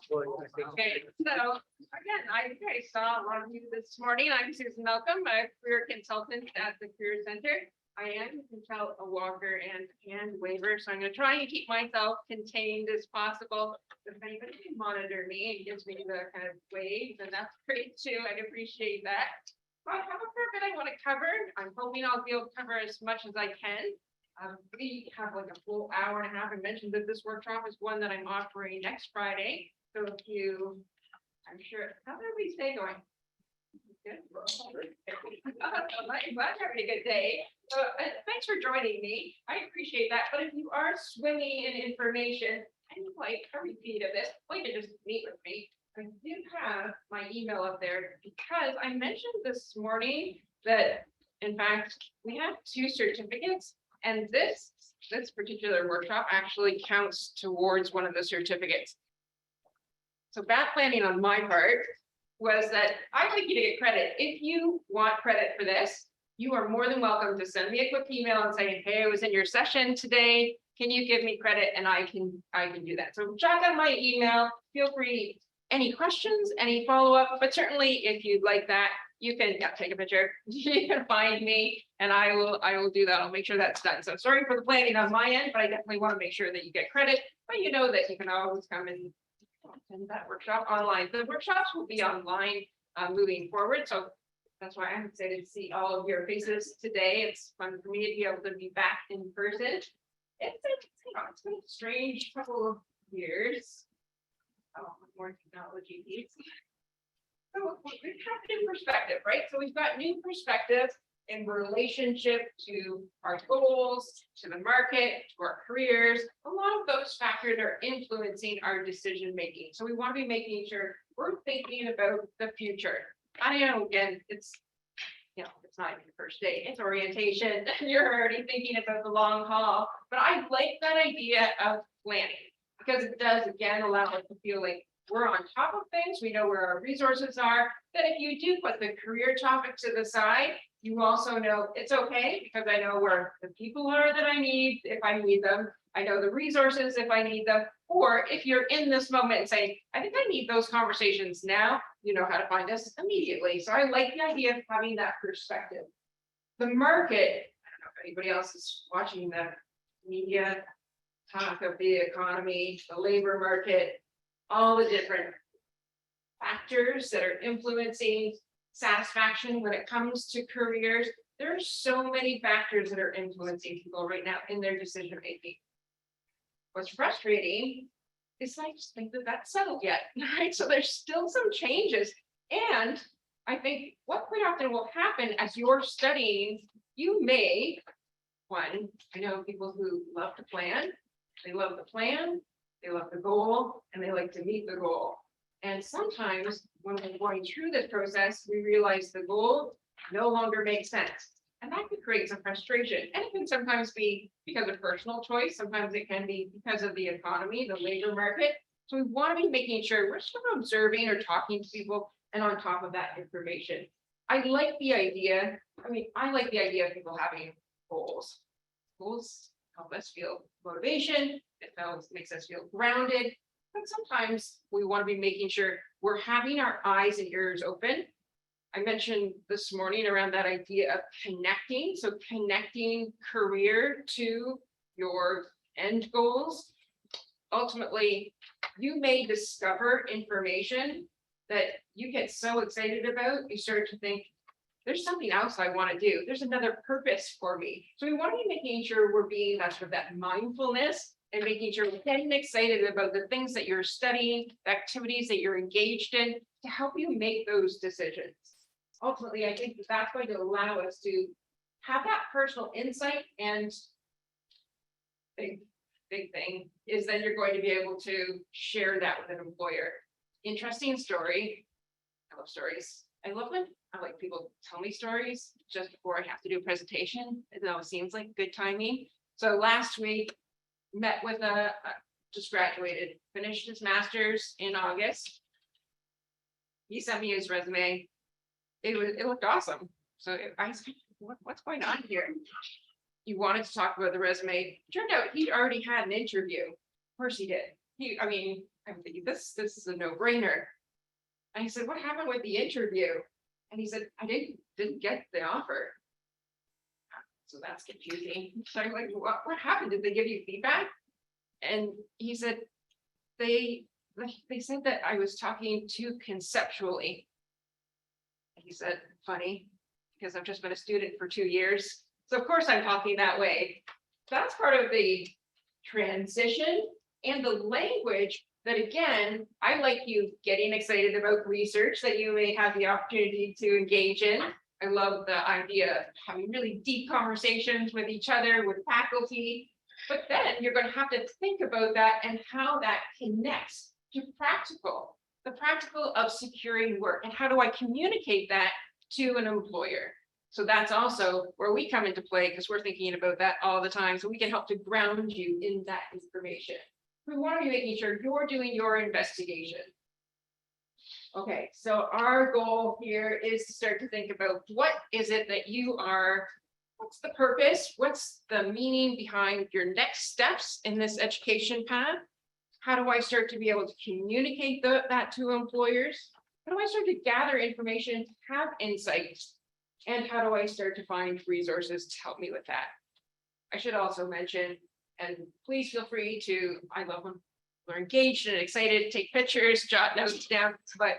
Okay, so again, I saw a lot of you this morning. I'm Susan Malcolm, a career consultant at the Career Center. I am, you can tell, a walker and hand waver, so I'm going to try and keep myself contained as possible. If anybody can monitor me and gives me the kind of wave, then that's great too. I'd appreciate that. But I have a fair bit I want to cover. I'm hoping I'll be able to cover as much as I can. We have like a full hour and a half. I mentioned that this workshop is one that I'm offering next Friday. So if you, I'm sure, how's everybody's day going? Good. I'm glad you're having a good day. Thanks for joining me. I appreciate that. But if you are swimming in information and you like a repeat of this, you can just meet with me. I do have my email up there because I mentioned this morning that, in fact, we have 2 certificates. And this particular workshop actually counts towards one of the certificates. So bad planning on my part was that I'd like you to get credit. If you want credit for this, you are more than welcome to send me a quick email and say, hey, I was in your session today. Can you give me credit? And I can do that. So jot down my email. Feel free. Any questions, any follow-up, but certainly if you'd like that, you can take a picture. You can find me and I will do that. I'll make sure that's done. So sorry for the planning on my end, but I definitely want to make sure that you get credit, but you know that you can always come and attend that workshop online. The workshops will be online moving forward. So that's why I'm excited to see all of your faces today. It's fun for me to be able to be back in person. It's been a strange couple of years. More technology piece. So we've got new perspective, right? So we've got new perspective in relationship to our goals, to the market, to our careers. A lot of those factors are influencing our decision making. So we want to be making sure we're thinking about the future. I know, again, it's not even the first day, it's orientation. You're already thinking about the long haul. But I like that idea of planning because it does, again, allow us to feel like we're on top of things. We know where our resources are. That if you do put the career topic to the side, you also know it's okay because I know where the people are that I need if I need them. I know the resources if I need them. Or if you're in this moment and saying, I think I need those conversations now, you know how to find us immediately. So I like the idea of having that perspective. The market, I don't know if anybody else is watching the media talk of the economy, the labor market, all the different factors that are influencing satisfaction when it comes to careers. There's so many factors that are influencing people right now in their decision making. What's frustrating is I just think that that's settled yet, right? So there's still some changes. And I think what quite often will happen as you're studying, you may, I know people who love to plan, they love the plan, they love the goal, and they like to meet the goal. And sometimes when we're going through this process, we realize the goal no longer makes sense. And that can create some frustration. And it can sometimes be because of personal choice. Sometimes it can be because of the economy, the labor market. So we want to be making sure we're still observing or talking to people and on top of that information. I like the idea of people having goals. Goals help us feel motivation. It makes us feel grounded. But sometimes we want to be making sure we're having our eyes and ears open. I mentioned this morning around that idea of connecting. So connecting career to your end goals. Ultimately, you may discover information that you get so excited about, you start to think, there's something else I want to do. There's another purpose for me. So we want to be making sure we're being that mindfulness and making sure we're getting excited about the things that you're studying, the activities that you're engaged in to help you make those decisions. Ultimately, I think that's going to allow us to have that personal insight, and big thing is that you're going to be able to share that with an employer. Interesting story. I love stories. I love when I like people tell me stories just before I have to do a presentation. It always seems like good timing. So last week, met with just graduated, finished his master's in August. He sent me his resume. It looked awesome. So I said, what's going on here? He wanted to talk about the resume. Turned out he'd already had an interview. Of course he did. I'm thinking, this is a no-brainer. And I said, what happened with the interview? And he said, I didn't get the offer. So that's confusing. So I'm like, what happened? Did they give you feedback? And he said, they said that I was talking too conceptually. And he said, funny, because I've just been a student for 2 years. So of course I'm talking that way. That's part of the transition and the language that, again, I like you getting excited about research that you may have the opportunity to engage in. I love the idea of having really deep conversations with each other, with faculty, but then you're going to have to think about that and how that connects to practical, the practical of securing work, and how do I communicate that to an employer? So that's also where we come into play, because we're thinking about that all the time. So we can help to ground you in that information. We want to be making sure you're doing your investigation. Okay, so our goal here is to start to think about what is it that you are, what's the purpose? What's the meaning behind your next steps in this education path? How do I start to be able to communicate that to employers? How do I start to gather information, have insights? And how do I start to find resources to help me with that? I should also mention, and please feel free to, I love when we're engaged and excited, take pictures, jot notes down, but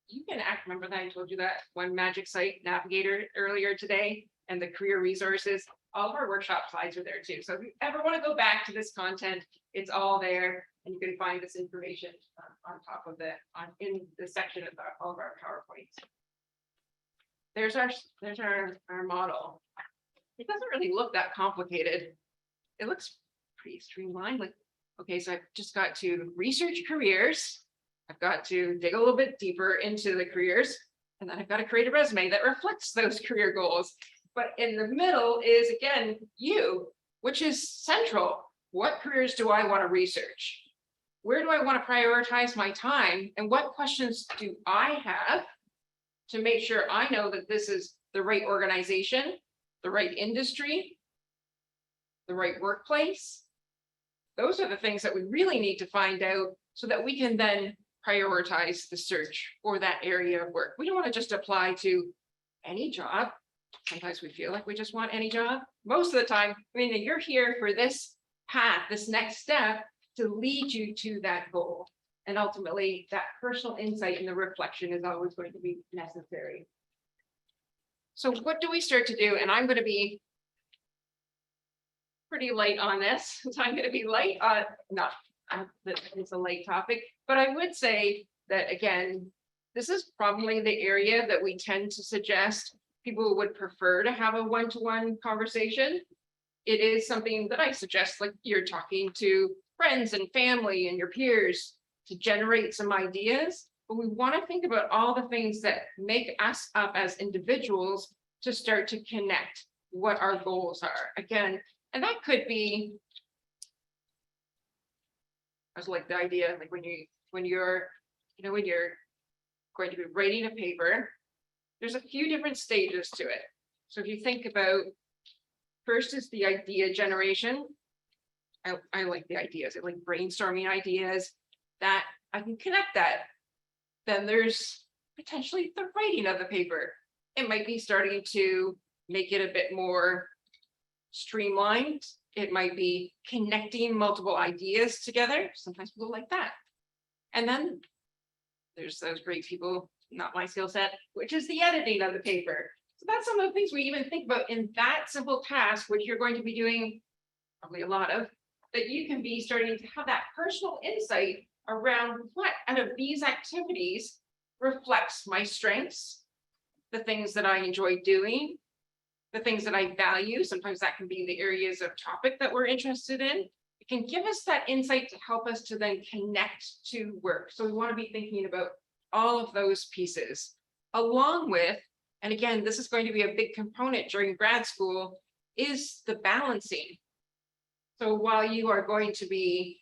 you can remember that I told you that one magic site navigator earlier today, and the career resources, all of our workshop slides are there too. So if you ever want to go back to this content, it's all there, and you can find this information on top of in the section of all of our PowerPoints. There's our model. It doesn't really look that complicated. It looks pretty streamlined. Like, okay, so I've just got to research careers. I've got to dig a little bit deeper into the careers, and then I've got to create a resume that reflects those career goals. But in the middle is, again, you, which is central. What careers do I want to research? Where do I want to prioritize my time? And what questions do I have to make sure I know that this is the right organization, the right industry, the right workplace? Those are the things that we really need to find out so that we can then prioritize the search for that area of work. We don't want to just apply to any job. Sometimes we feel like we just want any job. Most of the time, I mean, you're here for this path, this next step to lead you to that goal. And ultimately, that personal insight and the reflection is always going to be necessary. So what do we start to do? And I'm going to be pretty light on this. So I'm going to be light on, not that it's a light topic, but I would say that, again, this is probably the area that we tend to suggest people would prefer to have a one-to-one conversation. It is something that I suggest, like you're talking to friends and family and your peers to generate some ideas, but we want to think about all the things that make us up as individuals to start to connect what our goals are. Again, and that could be, I was like the idea, like when you're going to be writing a paper, there's a few different stages to it. So if you think about, first is the idea generation. I like the ideas. I like brainstorming ideas that I can connect that. Then there's potentially the writing of the paper. It might be starting to make it a bit more streamlined. It might be connecting multiple ideas together. Sometimes people like that. And then there's those great people, not my skill set, which is the editing of the paper. So that's some of the things we even think about in that simple task, which you're going to be doing probably a lot of, that you can be starting to have that personal insight around what out of these activities reflects my strengths, the things that I enjoy doing, the things that I value. Sometimes that can be the areas of topic that we're interested in. It can give us that insight to help us to then connect to work. So we want to be thinking about all of those pieces, along with, and again, this is going to be a big component during grad school, is the balancing. So while you are going to be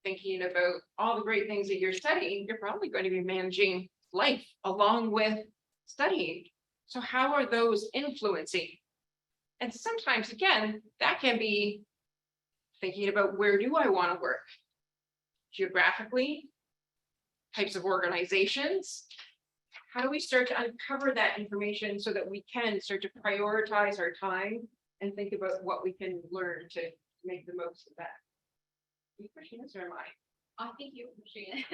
thinking about all the great things that you're studying, you're probably going to be managing life along with studying. So how are those influencing? And sometimes, again, that can be thinking about, where do I want to work? geographically, types of organizations. How do we start to uncover that information so that we can start to prioritize our time and think about what we can learn to make the most of that? Are you pushing this or am I? I think you're pushing it.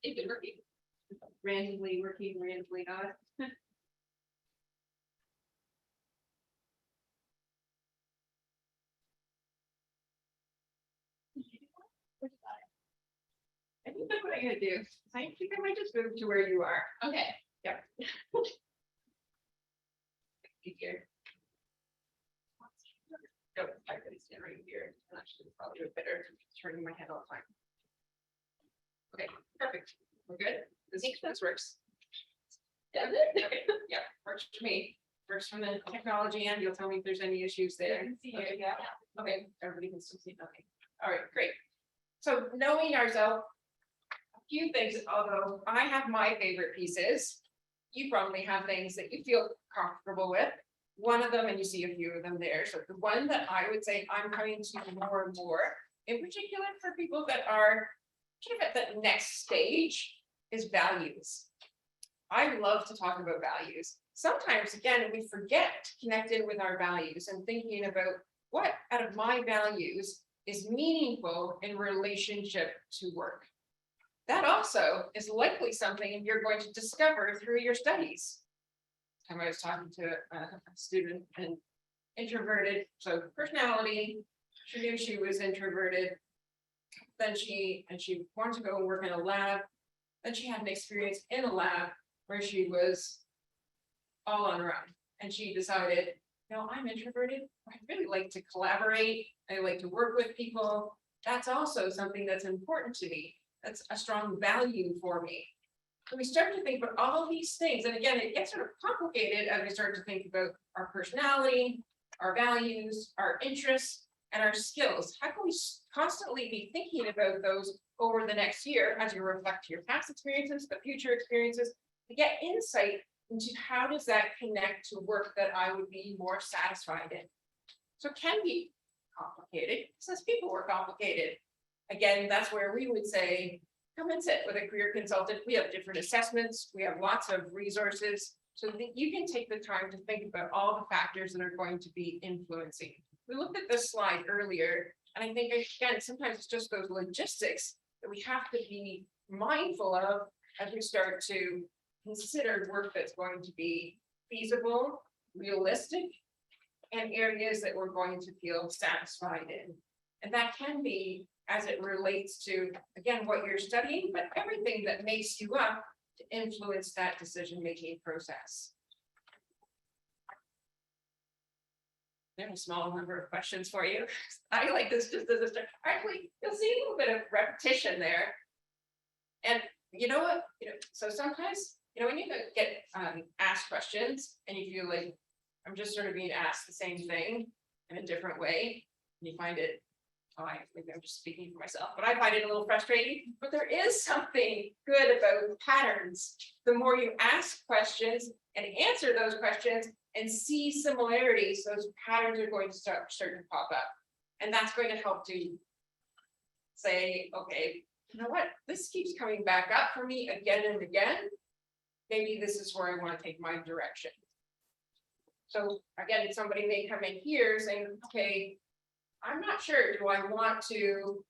It's been working. Randomly working, randomly not. I think that's what I'm gonna do. I think I might just move to where you are. Okay. Yeah. Easier. No, I could stand right here. Actually, it's probably better turning my head all the time. Okay, perfect. We're good. This works. Does it? Okay, yeah, works for me. Works from the technology end. You'll tell me if there's any issues there. Okay, yeah. Okay, everybody can still see nothing. All right, great. So knowing ourselves, a few things, although I have my favorite pieces, you probably have things that you feel comfortable with. One of them, and you see a few of them there. So the one that I would say I'm coming to more and more, in particular for people that are kind of at the next stage, is values. I love to talk about values. Sometimes, again, we forget to connect in with our values and thinking about what out of my values is meaningful in relationship to work. That also is likely something you're going to discover through your studies. I was talking to a student and introverted, so personality, she knew she was introverted. Then she wanted to go and work in a lab. Then she had an experience in a lab where she was all on her own. And she decided, no, I'm introverted. I really like to collaborate. I like to work with people. That's also something that's important to me. That's a strong value for me. So we start to think about all these things. And again, it gets sort of complicated as we start to think about our personality, our values, our interests, and our skills. How can we constantly be thinking about those over the next year as you reflect your past experiences, the future experiences, to get insight into how does that connect to work that I would be more satisfied in? So it can be complicated, since people were complicated. Again, that's where we would say, come and sit with a career consultant. We have different assessments. We have lots of resources so that you can take the time to think about all the factors that are going to be influencing. We looked at this slide earlier, and I think, again, sometimes it's just those logistics that we have to be mindful of as we start to consider work that's going to be feasible, realistic, and areas that we're going to feel satisfied in. And that can be as it relates to, again, what you're studying, but everything that makes you up to influence that decision-making process. There's a small number of questions for you. I like this just as a start. Actually, you'll see a little bit of repetition there. And you know what? So sometimes, when you get asked questions and you feel like I'm just sort of being asked the same thing in a different way, and you find it, maybe I'm just speaking for myself, but I find it a little frustrating. But there is something good about patterns. The more you ask questions and answer those questions and see similarities, those patterns are going to start to pop up. And that's going to help to say, okay, you know what? This keeps coming back up for me again and again. Maybe this is where I want to take my direction. So again, somebody may come in here saying, okay, I'm not sure, do I want to,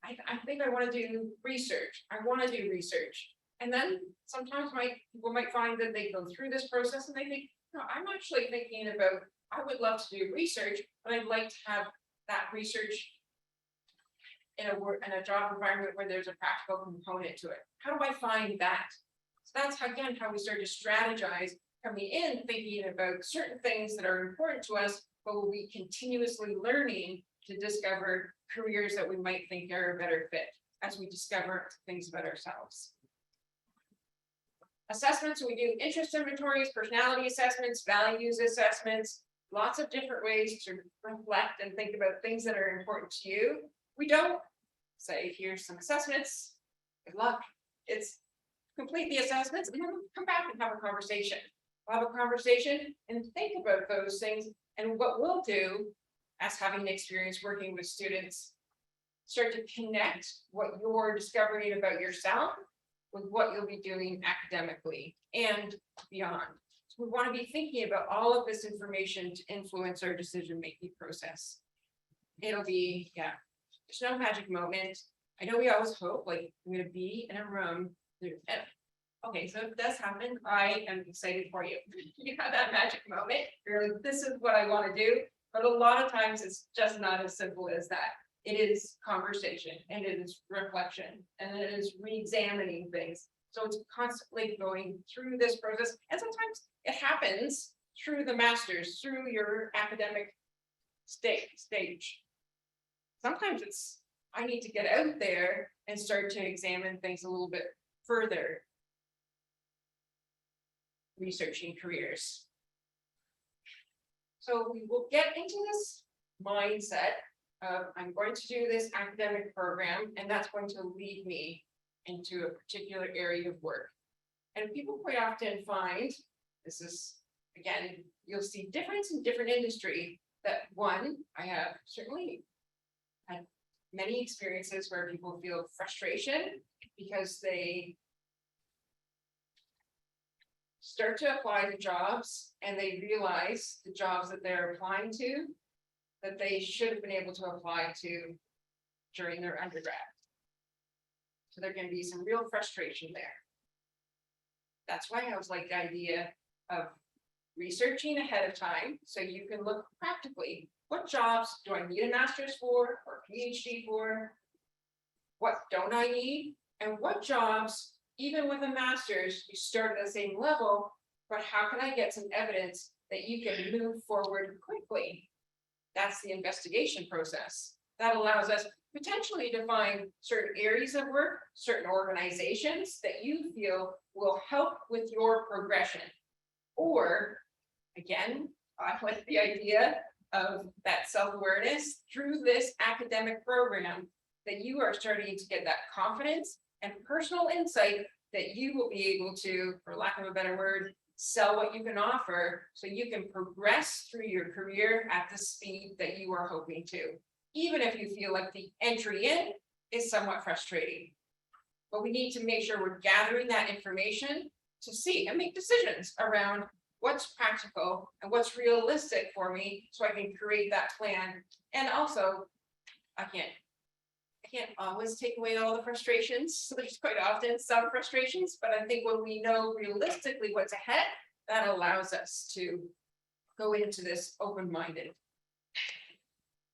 I think I want to do research. I want to do research. And then sometimes people might find that they go through this process and they think, no, I'm actually thinking about, I would love to do research, but I'd like to have that research in a job environment where there's a practical component to it. How do I find that? So that's again how we start to strategize, coming in thinking about certain things that are important to us, but we'll be continuously learning to discover careers that we might think are a better fit as we discover things about ourselves. Assessments, we do interest inventories, personality assessments, values assessments, lots of different ways to reflect and think about things that are important to you. We don't say, here's some assessments, good luck. It's complete the assessments and then come back and have a conversation. We'll have a conversation and think about those things. And what we'll do, as having experience working with students start to connect what you're discovering about yourself with what you'll be doing academically and beyond. So we want to be thinking about all of this information to influence our decision-making process. It'll be, yeah, there's no magic moment. I know we always hope like we're gonna be in a room. Okay, so if it does happen, I am excited for you. You have that magic moment. You're like, this is what I want to do. But a lot of times it's just not as simple as that. It is conversation and it is reflection and it is re-examining things. So it's constantly going through this process. And sometimes it happens through the masters, through your academic stage. Sometimes it's, I need to get out there and start to examine things a little bit further. Researching careers. So we will get into this mindset of I'm going to do this academic program and that's going to lead me into a particular area of work. And people quite often find, this is, again, you'll see difference in different industry that one, I have certainly had many experiences where people feel frustration because they start to apply to jobs and they realize the jobs that they're applying to that they should have been able to apply to during their undergrad. So there can be some real frustration there. That's why I was like the idea of researching ahead of time so you can look practically, what jobs do I need a master's for or PhD for? What don't I need? And what jobs, even with a master's, you start at the same level, but how can I get some evidence that you can move forward quickly? That's the investigation process. That allows us potentially to find certain areas of work, certain organizations that you feel will help with your progression. Or, again, I like the idea of that self-awareness through this academic program that you are starting to get that confidence and personal insight that you will be able to, for lack of a better word, sell what you can offer so you can progress through your career at the speed that you are hoping to, even if you feel like the entry in is somewhat frustrating. But we need to make sure we're gathering that information to see and make decisions around what's practical and what's realistic for me so I can create that plan. And also, I can't always take away all the frustrations. So there's quite often some frustrations, but I think when we know realistically what's ahead, that allows us to go into this open-minded.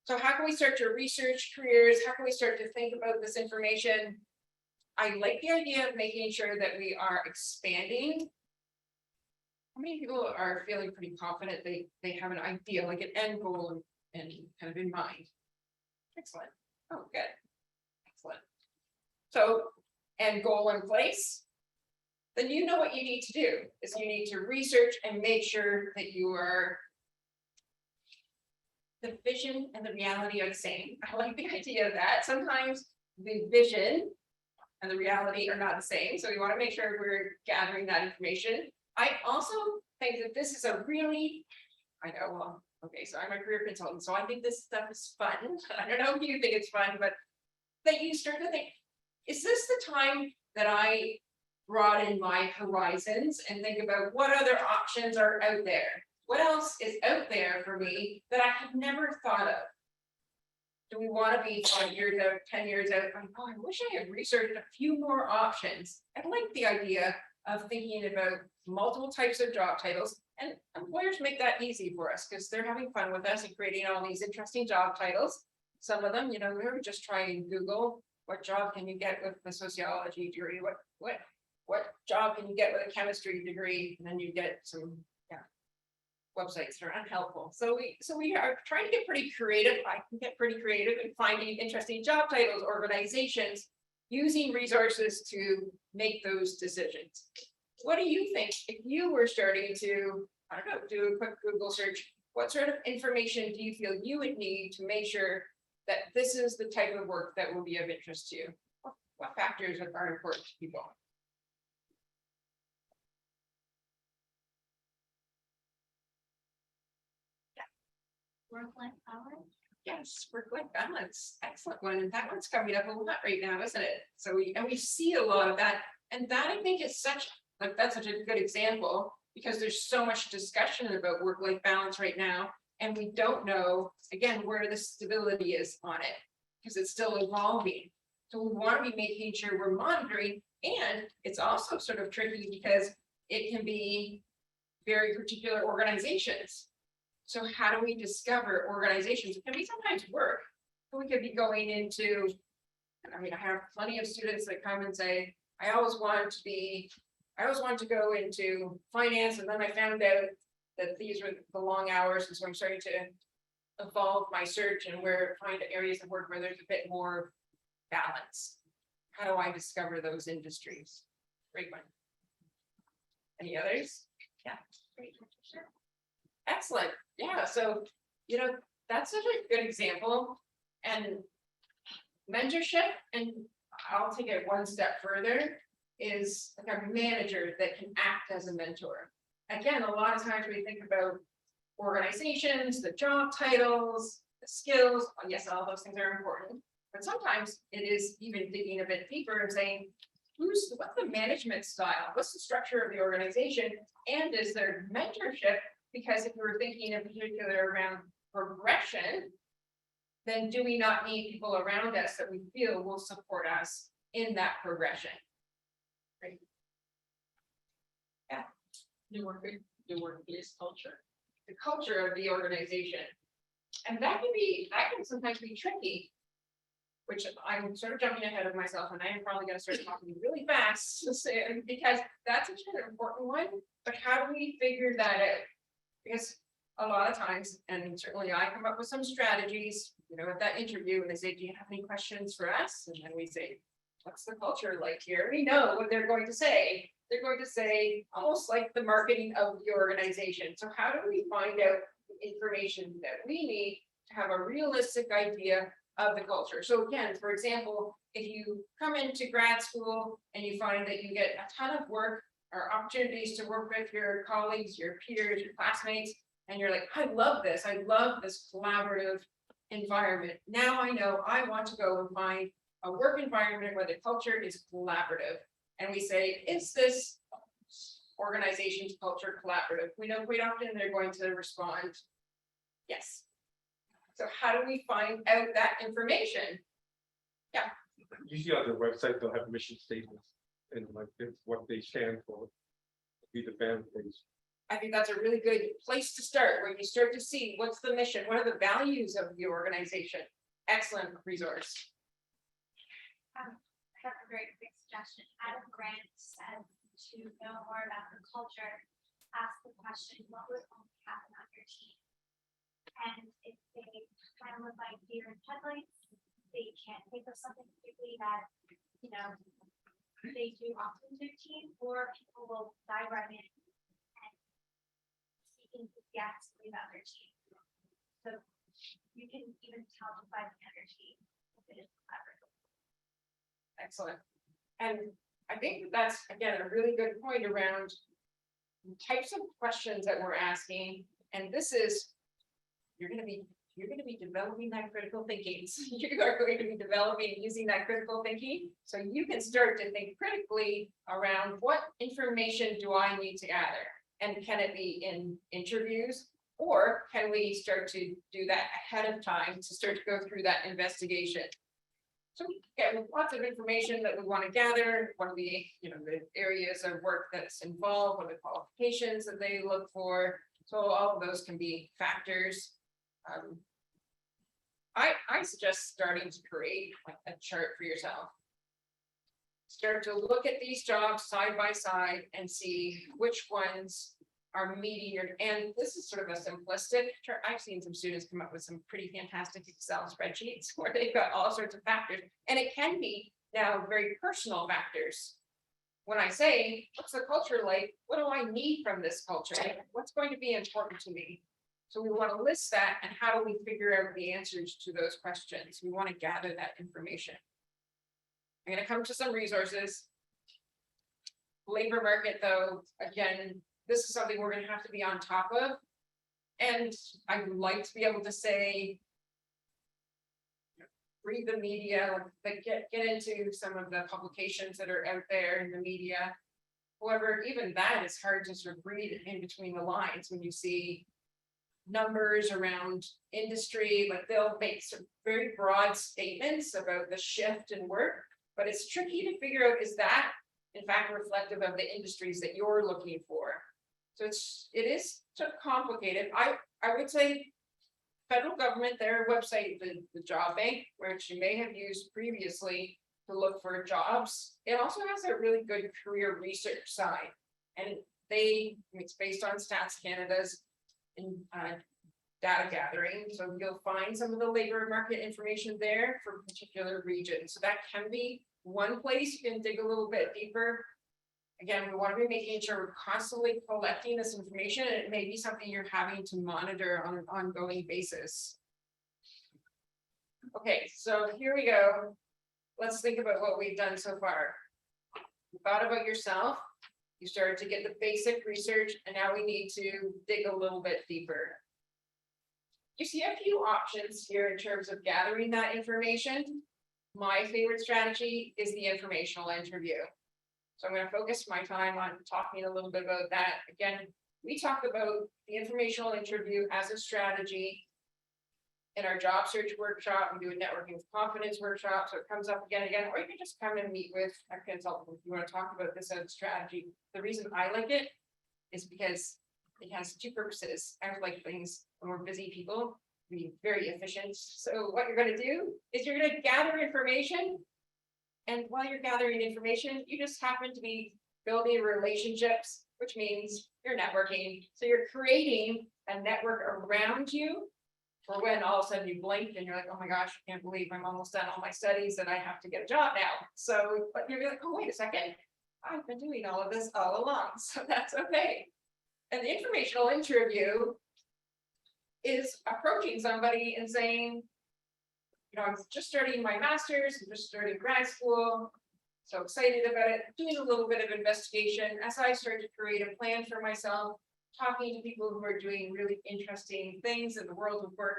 So how can we start to research careers? How can we start to think about this information? I like the idea of making sure that we are expanding. How many people are feeling pretty confident they have an idea, like an end goal and kind of in mind? Excellent. Oh, good. Excellent. So, end goal in place, then you know what you need to do is you need to research and make sure that you are the vision and the reality are the same. I like the idea of that. Sometimes the vision and the reality are not the same. So we want to make sure we're gathering that information. I also think that this is a really, I know, well, okay, so I'm a career consultant, so I think this stuff is fun. I don't know if you think it's fun, but that you start to think, is this the time that I broaden my horizons and think about what other options are out there? What else is out there for me that I have never thought of? Do we want to be 5 years out, 10 years out? Oh, I wish I had researched a few more options. I like the idea of thinking about multiple types of job titles, and employers make that easy for us because they're having fun with us and creating all these interesting job titles. Some of them, you know, we just try and Google what job can you get with a sociology degree, what job can you get with a chemistry degree, and then you get some websites that are unhelpful. So we are trying to get pretty creative. I can get pretty creative in finding interesting job titles, organizations, using resources to make those decisions. What do you think if you were starting to, I don't know, do a quick Google search? What sort of information do you feel you would need to make sure that this is the type of work that will be of interest to you? What factors are important to people? Work-life balance. Yes, work-life balance, excellent one, and that one's coming up a lot right now, isn't it? So we see a lot of that, and that I think is that's such a good example. Because there's so much discussion about work-life balance right now, and we don't know, again, where the stability is on it. Because it's still evolving, so we want to be making sure we're monitoring, and it's also sort of tricky because it can be very particular organizations. So how do we discover organizations? It can be sometimes work. We could be going into, I mean, I have plenty of students that come and say, I always wanted to go into finance, and then I found out that these were the long hours, and so I'm starting to evolve my search and find areas of work where there's a bit more balance. How do I discover those industries? Great one. Any others? Yeah. Great. Sure. Excellent. Yeah, so that's such a good example. And mentorship, and I'll take it one step further, is like a manager that can act as a mentor. Again, a lot of times we think about organizations, the job titles, the skills. Yes, all those things are important, but sometimes it is even digging a bit deeper and saying, what's the management style? What's the structure of the organization? And is there mentorship? Because if we're thinking in particular around progression, then do we not need people around us that we feel will support us in that progression? Right. Yeah. New workplace culture. The culture of the organization. And that can sometimes be tricky, which I'm sort of jumping ahead of myself, and I am probably going to start talking really fast because that's such an important one. But how do we figure that out? Because a lot of times, and certainly I come up with some strategies, at that interview, and they say, do you have any questions for us? And then we say, what's the culture like here? We know what they're going to say. They're going to say almost like the marketing of the organization. So how do we find out the information that we need to have a realistic idea of the culture? So again, for example, if you come into grad school and you find that you get a ton of work or opportunities to work with your colleagues, your peers, your classmates, and you're like, I love this collaborative environment. Now I know I want to go and find a work environment where the culture is collaborative. And we say, is this organization's culture collaborative? We know quite often they're going to respond, yes. So how do we find out that information? Yeah. Usually on their website, they'll have mission statements and like it's what they stand for. Be the band things. I think that's a really good place to start, where you start to see what's the mission, what are the values of the organization. Excellent resource. I have a very quick suggestion. Adam Grant said to know more about the culture, ask the question, what would only happen on your team? And if they kind of look like deer in headlights, they can't think of something particularly that, they do often to their team, or people will dive right in and speak enthusiastically about their team. So you can even tell just by the energy if it is collaborative. Excellent. And I think that's, again, a really good point around the types of questions that we're asking. And this is, you're going to be developing that critical thinking. So you are going to be developing using that critical thinking. So you can start to think critically around what information do I need to gather? And can it be in interviews? Or can we start to do that ahead of time to start to go through that investigation? So we get lots of information that we want to gather. What are the areas of work that's involved? What are the qualifications that they look for? So all of those can be factors. I suggest starting to create like a chart for yourself. Start to look at these jobs side by side and see which ones are meeting your, and this is sort of a simplistic chart. I've seen some students come up with some pretty fantastic Excel spreadsheets where they've got all sorts of factors, and it can be now very personal factors. When I say, what's the culture like? What do I need from this culture? What's going to be important to me? So we want to list that, and how do we figure out the answers to those questions? We want to gather that information. I'm going to come to some resources. Labor market, though, again, this is something we're going to have to be on top of. And I would like to be able to say, read the media, like get into some of the publications that are out there in the media. However, even that is hard to sort of read in between the lines when you see numbers around industry, like they'll make some very broad statements about the shift in work, but it's tricky to figure out, is that in fact reflective of the industries that you're looking for? So it is sort of complicated. I would say federal government, their website, the job bank, which you may have used previously to look for jobs, it also has a really good career research side. And it's based on Stats Canada's data gathering, so you'll find some of the labor market information there for particular regions. So that can be one place you can dig a little bit deeper. Again, we want to be making sure we're constantly collecting this information, and it may be something you're having to monitor on an ongoing basis. Okay, so here we go. Let's think about what we've done so far. You thought about yourself, you started to get the basic research, and now we need to dig a little bit deeper. You see a few options here in terms of gathering that information. My favorite strategy is the informational interview. So I'm going to focus my time on talking a little bit about that. Again, we talk about the informational interview as a strategy in our job search workshop. We do a networking with confidence workshop, so it comes up again and again, or you can just come and meet with a consultant if you want to talk about this as a strategy. The reason I like it is because it has two purposes. I like things when we're busy people, be very efficient. So what you're going to do is you're going to gather information. And while you're gathering information, you just happen to be building relationships, which means you're networking. So you're creating a network around you for when all of a sudden you blink and you're like, oh my gosh, I can't believe I'm almost done all my studies and I have to get a job now. So, but you're like, oh, wait a second, I've been doing all of this all along. So that's okay. And the informational interview is approaching somebody and saying, you know, I'm just starting my master's, I'm just starting grad school, so excited about it, doing a little bit of investigation as I start to create a plan for myself, talking to people who are doing really interesting things in the world of work.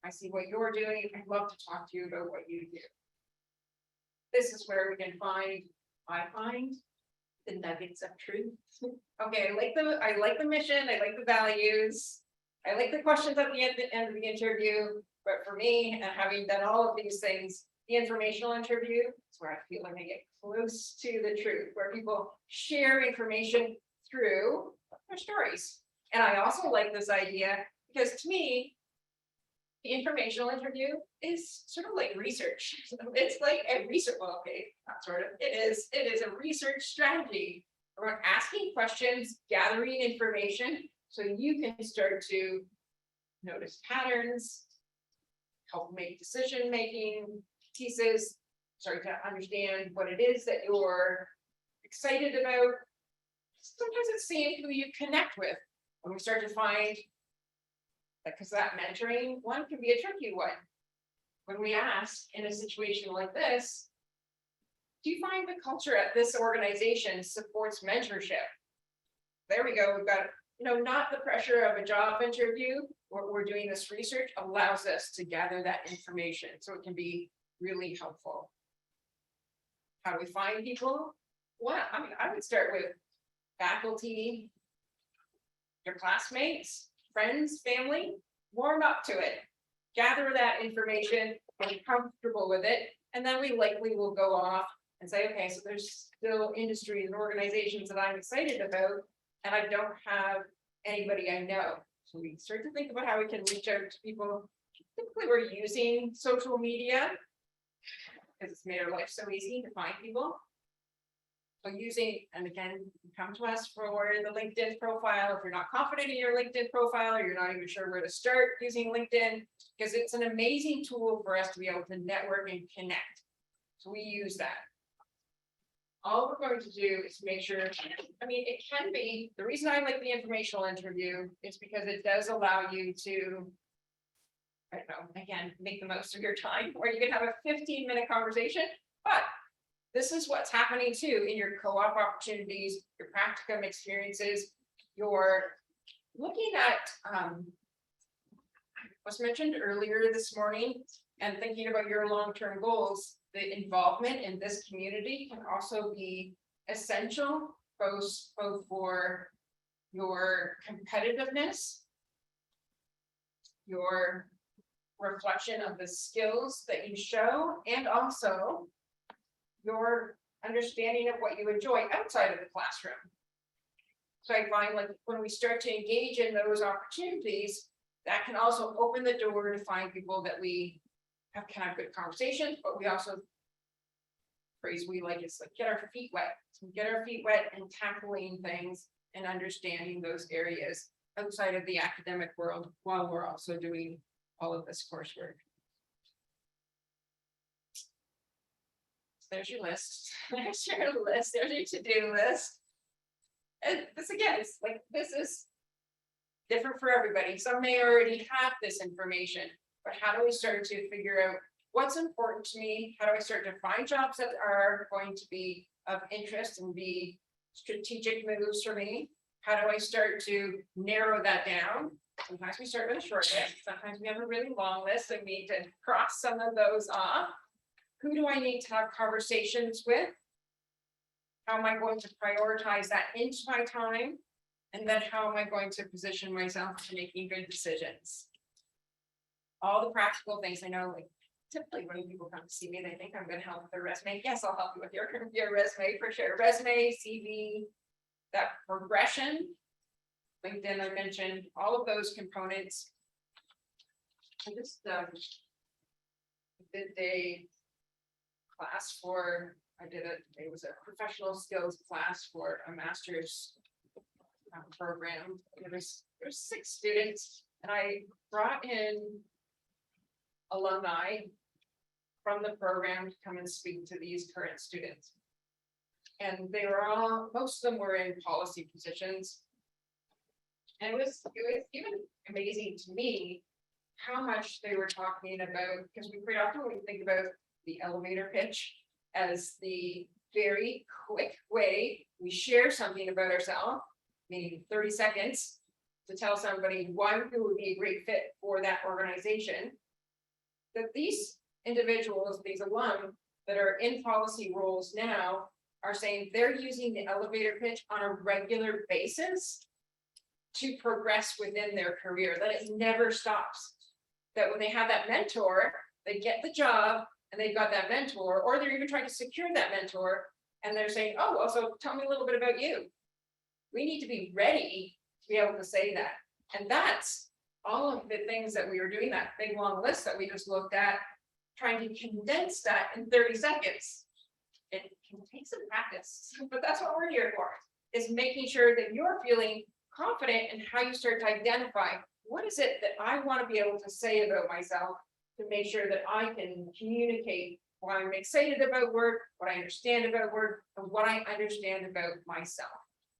I see what you're doing. I'd love to talk to you about what you do. This is where we can I find the nuggets of truth. Okay, I like the mission, I like the values, I like the questions at the end of the interview. But for me, and having done all of these things, the informational interview is where I feel like I get close to the truth, where people share information through their stories. And I also like this idea because to me, the informational interview is sort of like research. It's like a research, well, okay, not sort of, it is a research strategy around asking questions, gathering information, so you can start to notice patterns, help make decision-making pieces, start to understand what it is that you're excited about. Sometimes it's seeing who you connect with. When we start to find that, because that mentoring one can be a tricky one. When we ask in a situation like this, do you find the culture at this organization supports mentorship? There we go. We've got, not the pressure of a job interview. We're doing this research allows us to gather that information, so it can be really helpful. How do we find people? Well, I would start with faculty, your classmates, friends, family. Warm up to it, gather that information, get comfortable with it, and then we likely will go off and say, okay, so there's still industries and organizations that I'm excited about, and I don't have anybody I know. So we start to think about how we can reach out to people. Typically, we're using social media because it's made our life so easy to find people. So and again, come to us for the LinkedIn profile. If you're not confident in your LinkedIn profile, or you're not even sure where to start using LinkedIn, because it's an amazing tool for us to be able to network and connect. So we use that. All we're going to do is make sure, it can be, the reason I like the informational interview is because it does allow you to, I don't know, again, make the most of your time, or you can have a 15-minute conversation, but this is what's happening too in your co-op opportunities, your practicum experiences. You're looking at, was mentioned earlier this morning, And thinking about your long-term goals, the involvement in this community can also be essential, both for your competitiveness, your reflection of the skills that you show, and also your understanding of what you enjoy outside of the classroom. So I find like when we start to engage in those opportunities, that can also open the door to find people that we can have good conversations, but we also, phrase we like is like get our feet wet. So we get our feet wet and tackling things and understanding those areas outside of the academic world while we're also doing all of this coursework. There's your list. There's your list. There's your to-do list. And this again, it's like this is different for everybody. Some may already have this information, but how do we start to figure out what's important to me? How do I start to find jobs that are going to be of interest and be strategic moves for me? How do I start to narrow that down? Sometimes we start with a short list. Sometimes we have a really long list and we need to cross some of those off. Who do I need to have conversations with? How am I going to prioritize that into my time? And then how am I going to position myself to making good decisions? All the practical things. I know, like typically when people come to see me, they think I'm going to help with their resume. Yes, I'll help you with your resume for sure. Resume, CV, that progression. LinkedIn, I mentioned all of those components. I just did a class for, it was a professional skills class for a master's program. There's 6 students, and I brought in alumni from the program to come and speak to these current students. And they were all, most of them were in policy positions. And it was even amazing to me how much they were talking about, because we pretty often when we think about the elevator pitch as the very quick way we share something about ourselves, meaning 30 seconds to tell somebody why we would be a great fit for that organization, that these individuals, these alum that are in policy roles now are saying they're using the elevator pitch on a regular basis to progress within their career, that it never stops. That when they have that mentor, they get the job and they've got that mentor, or they're even trying to secure that mentor and they're saying, oh, well, so tell me a little bit about you. We need to be ready to be able to say that. And that's all of the things that we were doing, that big long list that we just looked at, trying to condense that in 30 seconds. It can take some practice, but that's what we're here for, is making sure that you're feeling confident in how you start to identify what is it that I want to be able to say about myself to make sure that I can communicate what I'm excited about work, what I understand about work, and what I understand about myself.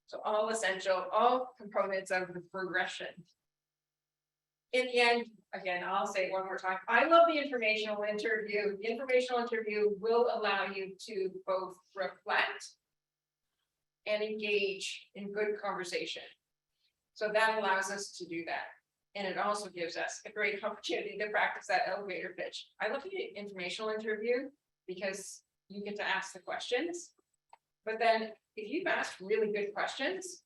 So all essential, all components of the progression. In the end, again, I'll say it one more time, I love the informational interview. The informational interview will allow you to both reflect and engage in good conversation. So that allows us to do that. And it also gives us a great opportunity to practice that elevator pitch. I love the informational interview because you get to ask the questions. But then if you've asked really good questions,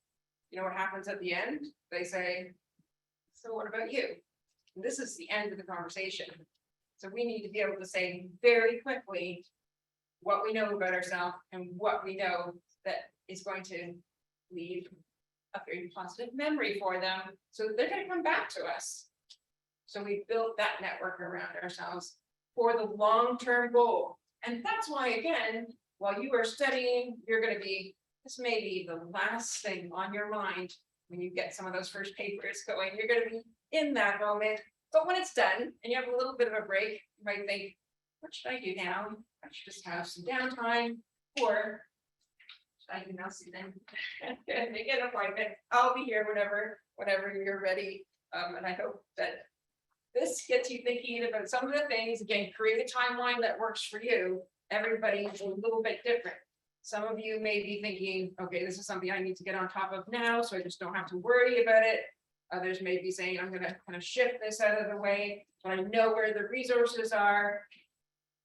you know what happens at the end? They say, so what about you? And this is the end of the conversation. So we need to be able to say very quickly what we know about ourselves and what we know that is going to leave a very positive memory for them, so they're going to come back to us. So we built that network around ourselves for the long-term goal. And that's why, again, while you are studying, you're going to be, this may be the last thing on your mind when you get some of those first papers going. You're going to be in that moment. But when it's done and you have a little bit of a break, you might think, what should I do now? I should just have some downtime, or I can now see them. Make an appointment. I'll be here whenever you're ready. And I hope that this gets you thinking about some of the things. Again, create a timeline that works for you. Everybody is a little bit different. Some of you may be thinking, okay, this is something I need to get on top of now, so I just don't have to worry about it. Others may be saying, I'm gonna kind of shift this out of the way, but I know where the resources are.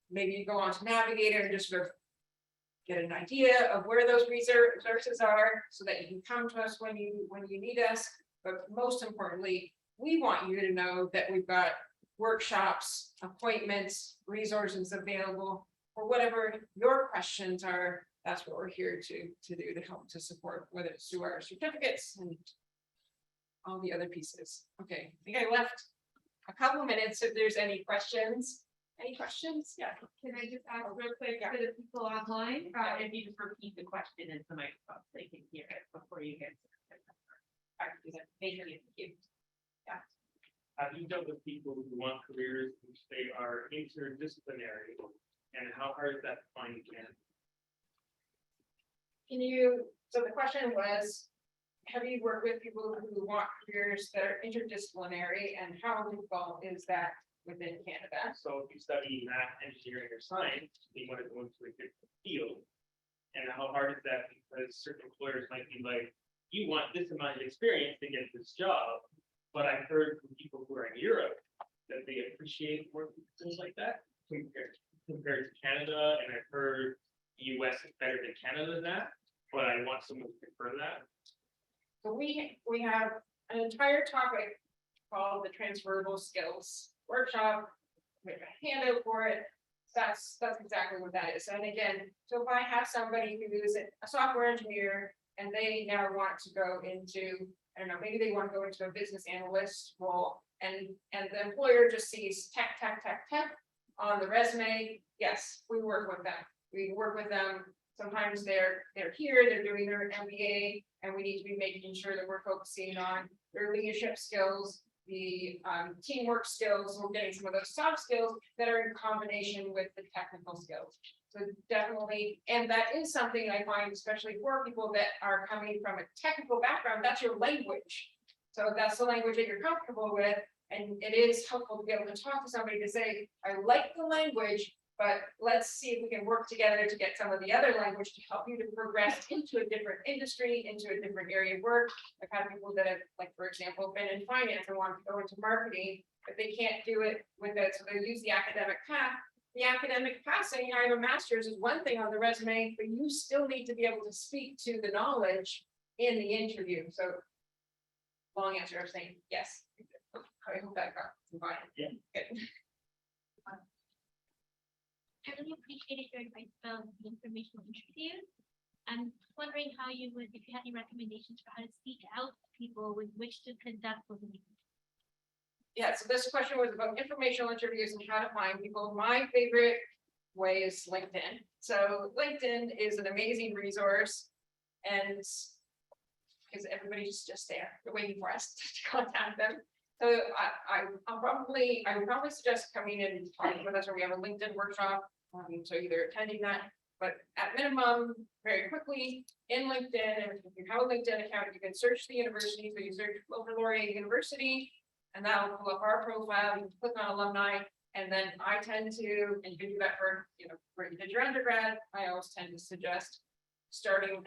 Maybe you go on to Navigator and just sort of get an idea of where those resources are so that you can come to us when you need us. But most importantly, we want you to know that we've got workshops, appointments, resources available for whatever your questions are. That's what we're here to do to help to support, whether it's through our certificates and all the other pieces. Okay, I think I left a couple minutes if there's any questions. Any questions? Yeah. Can I just ask real quick Yeah. for the people online, if you just repeat the question into the microphone, so they can hear it before you get. Thank you. Have you dealt with people who want careers which they are interdisciplinary, and how hard is that to find again? So the question was, have you worked with people who want careers that are interdisciplinary, and how difficult is that within Canada? So if you study math, engineering, or science, you want to go into a different field. And how hard is that? Because certain employers might be like, you want this amount of experience to get this job. But I've heard from people who are in Europe that they appreciate working with things like that compared to Canada. And I've heard the US is better than Canada than that, but I want someone to confirm that. So we have an entire topic called the transferable skills workshop. We have a handout for it. That's exactly what that is. And again, so if I have somebody who is a software engineer and they now want to go into, I don't know, maybe they want to go into a business analyst role, and the employer just sees tech on the resume. Yes, we work with them. We work with them. Sometimes they're here, they're doing their MBA, and we need to be making sure that we're focusing on their leadership skills, the teamwork skills. We're getting some of those soft skills that are in combination with the technical skills. So definitely, and that is something I find, especially for people that are coming from a technical background, that's your language. So that's the language that you're comfortable with. And it is helpful to be able to talk to somebody to say, I like the language, but let's see if we can work together to get some of the other language to help you to progress into a different industry, into a different area of work. I've had people that have, like, for example, been in finance and want to go into marketing, but they can't do it with it. So they use the academic path. The academic path, saying I have a master's is one thing on the resume, but you still need to be able to speak to the knowledge in the interview. So long answer of saying yes. I hope that got combined. Yeah. Good. I really appreciated your advice about the informational interview. I'm wondering how you would, if you had any recommendations for how to seek out people with which to conduct those interviews. Yeah, so this question was about informational interviews and how to find people. My favorite way is LinkedIn. So LinkedIn is an amazing resource, and because everybody's just there, they're waiting for us to contact them. So I would probably suggest coming in and talking with us, or we have a LinkedIn workshop. So either attending that, but at minimum, very quickly in LinkedIn, and if you have a LinkedIn account, you can search the university. So you search Wilfrid Laurier University, and that will pull up our profile. You can click on alumni, and then I tend to, and you can do that for, for you did your undergrad. I always tend to suggest starting with